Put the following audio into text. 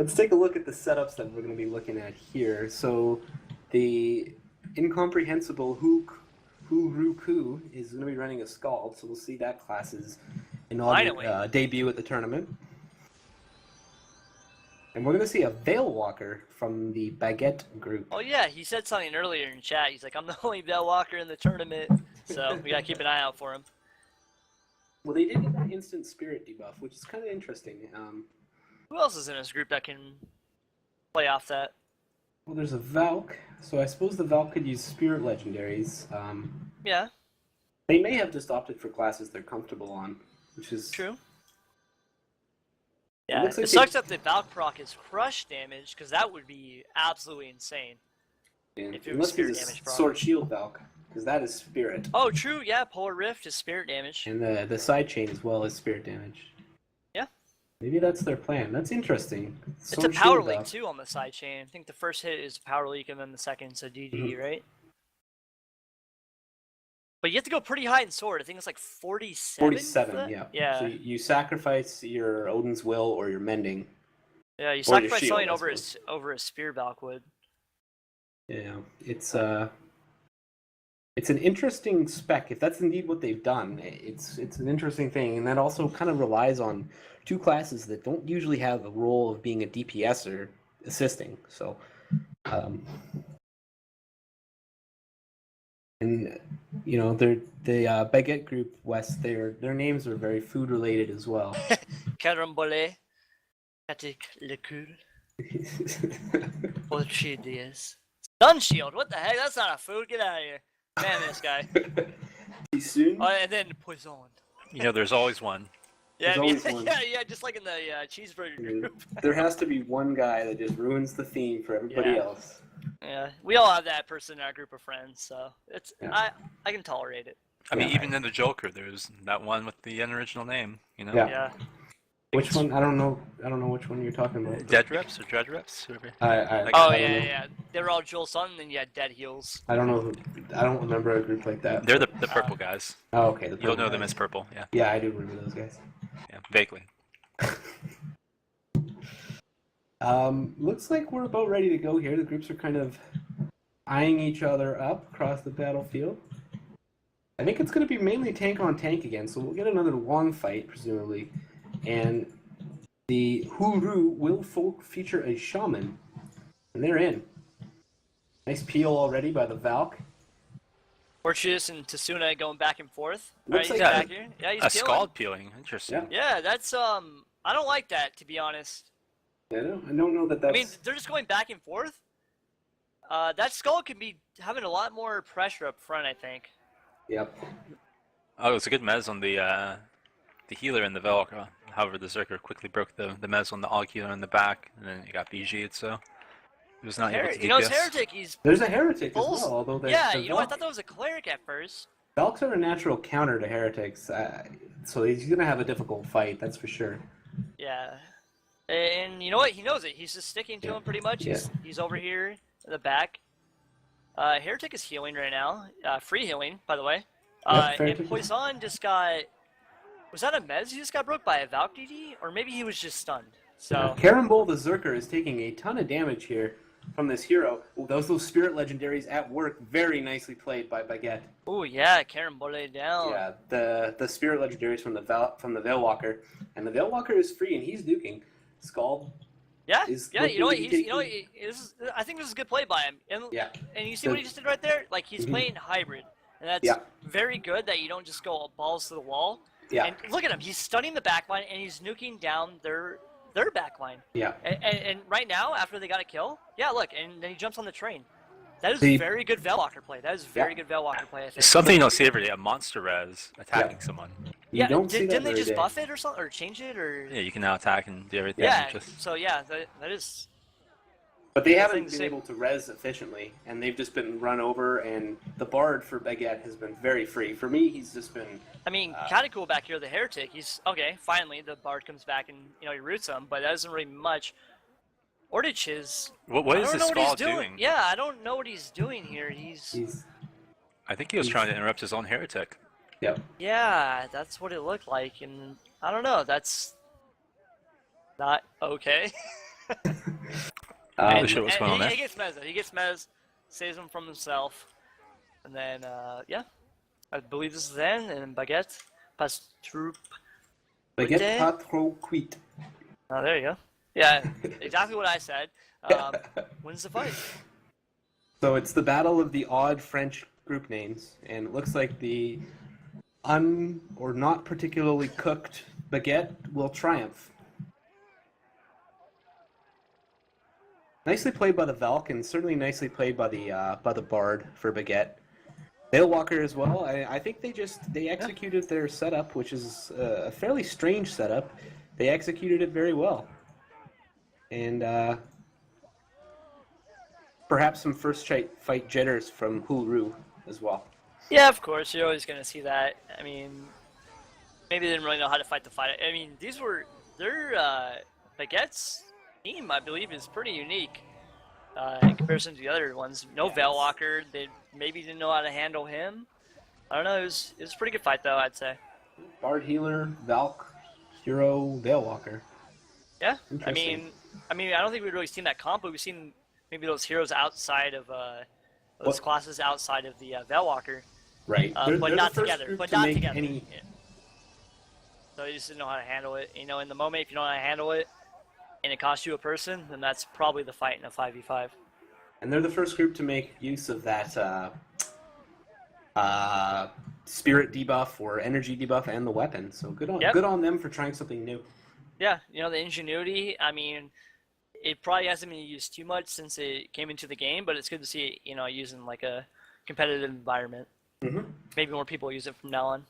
Let's take a look at the setups that we're going to be looking at here. So the incomprehensible Houlrou Cou is going to be running a Scald, so we'll see that class's inaugural debut at the tournament. And we're going to see a Veil Walker from the Baguette group. Oh yeah, he said something earlier in chat. He's like, I'm the only Veil Walker in the tournament, so we gotta keep an eye out for him. Well, they did get that instant spirit debuff, which is kind of interesting. Who else is in his group that can play off that? Well, there's a Valk, so I suppose the Valk could use spirit legendaries. Yeah. They may have just opted for classes they're comfortable on, which is true. Yeah, it sucks that the Valk proc is crush damage, because that would be absolutely insane. If it was spirit damage proc. Sword Shield Valk, because that is spirit. Oh, true, yeah, Polar Rift is spirit damage. And the side chain as well is spirit damage. Yeah. Maybe that's their plan. That's interesting. It's a power leak, too, on the side chain. I think the first hit is a power leak, and then the second's a DD, right? But you have to go pretty high in sword. I think it's like 47. 47, yeah. Yeah. So you sacrifice your Odin's Will or your Mending. Yeah, you sacrifice something over a Spear Valk would. Yeah, it's an interesting spec. If that's indeed what they've done, it's an interesting thing, and that also kind of relies on two classes that don't usually have a role of being a DPS or assisting. So, and you know, the Baguette group, Wes, their names are very food related as well. Carambole, Catic Liqueur, Orchideas. Sun Shield, what the heck? That's not a food. Get out of here. Man, this guy. Soon? Oh, and then Poison. You know, there's always one. Yeah, yeah, just like in the cheeseburger group. There has to be one guy that just ruins the theme for everybody else. Yeah, we all have that person in our group of friends, so it's I can tolerate it. I mean, even in the Joker, there's that one with the unoriginal name. You know. Yeah. Which one? I don't know which one you're talking about. Dead Reps or Dread Reps? Yeah. They were all Joel Sun, and then you had Dead Heels. I don't remember a group like that. They're the purple guys. Oh, okay. You'll know them as purple, yeah. Yeah, I do remember those guys. Yeah, vaguely. Looks like we're about ready to go here. The groups are kind of eyeing each other up across the battlefield. I think it's going to be mainly tank on tank again, so we'll get another long fight, presumably. And the Houlrou will feature a shaman, and they're in. Nice peel already by the Valk. Orchis and Tasuna going back and forth. Looks like back here. Yeah, he's a Scald peeling. Interesting. Yeah, that's I don't like that, to be honest. I don't know that that's... I mean, they're just going back and forth. That Skull could be having a lot more pressure up front, I think. Yep. Oh, it's a good mez on the healer in the Velk. However, the Zerker quickly broke the mez on the Og healer in the back, and then he got BG'd, so he was not able to DPS. You know, it's Heretic. There's a Heretic as well, although yeah, you know, I thought that was a Cleric at first. Valks are a natural counter to Heretics, so he's going to have a difficult fight, that's for sure. Yeah. And you know what? He knows it. He's just sticking to him pretty much. He's over here in the back. Heretic is healing right now. Free healing, by the way. And Poison just got... Was that a Mez? He just got broke by a Valk DD? Or maybe he was just stunned. So Carambole the Zerker is taking a ton of damage here from this hero. Ooh, those spirit legendaries at work, very nicely played by Baguette. Oh yeah, Carambole down. Yeah, the spirit legendaries from the Veil Walker, and the Veil Walker is free and he's duking. Scald. Yeah, you know what? I think this is a good play by him. And you see what he just did right there? Like he's playing hybrid, and that's very good that you don't just go balls to the wall. Yeah. And look at him. He's stunning the backline, and he's nuking down their backline. Yeah. And right now, after they got a kill, look, and then he jumps on the train. That is very good Veil Walker play. That is very good Veil Walker play, I think. It's something you don't see every day, a monster res attacking someone. Yeah, didn't they just buff it or something, or change it, or? Yeah, you can now attack and do everything. Yeah, so yeah, that is... But they haven't been able to res efficiently, and they've just been run over, and the Bard for Baguette has been very free. For me, he's just been... I mean, kind of cool back here, the Heretic. He's, okay, finally, the Bard comes back and, you know, he roots him, but that isn't really much. Ordich is... What is this Scald doing? Yeah, I don't know what he's doing here. He's I think he was trying to interrupt his own Heretic. Yep. Yeah, that's what it looked like, and I don't know, that's not okay. Really sure what's going on there. He gets Mez. He gets Mez, saves him from himself, and then yeah, I believe this is the end. And Baguette, pas trop. Baguette, pas trop cuite. Oh, there you go. Yeah, exactly what I said. Wins the fight. So it's the battle of the odd French group names, and it looks like the or not particularly cooked Baguette will triumph. Nicely played by the Valk, and certainly nicely played by the Bard for Baguette. Veilwalker as well. I think they executed their setup, which is a fairly strange setup. They executed it very well, and perhaps some first fight jitters from Houlrou as well. Yeah, of course, you're always gonna see that. I mean, maybe they didn't really know how to fight the fight. I mean, their Baguette's team, I believe, is pretty unique in comparison to the other ones. No Veilwalker. They maybe didn't know how to handle him. I don't know. It was a pretty good fight, though, I'd say. Bard healer, Valk, hero, Veilwalker. Yeah, I mean, I don't think we've really seen that comp, but we've seen maybe those heroes outside of those classes outside of the Veilwalker. Right, but not together. But not together. Any... Yeah. So you just didn't know how to handle it. You know, in the moment, if you don't know how to handle it, and it costs you a person, then that's probably the fight in a 5v5. And they're the first group to make use of that spirit debuff or energy debuff and the weapon. So good on them for trying something new. Yeah, you know, the ingenuity, I mean, it probably hasn't been used too much since it came into the game, but it's good to see it, you know, used in like a competitive environment. Mm-hmm. Maybe more people use it from now on.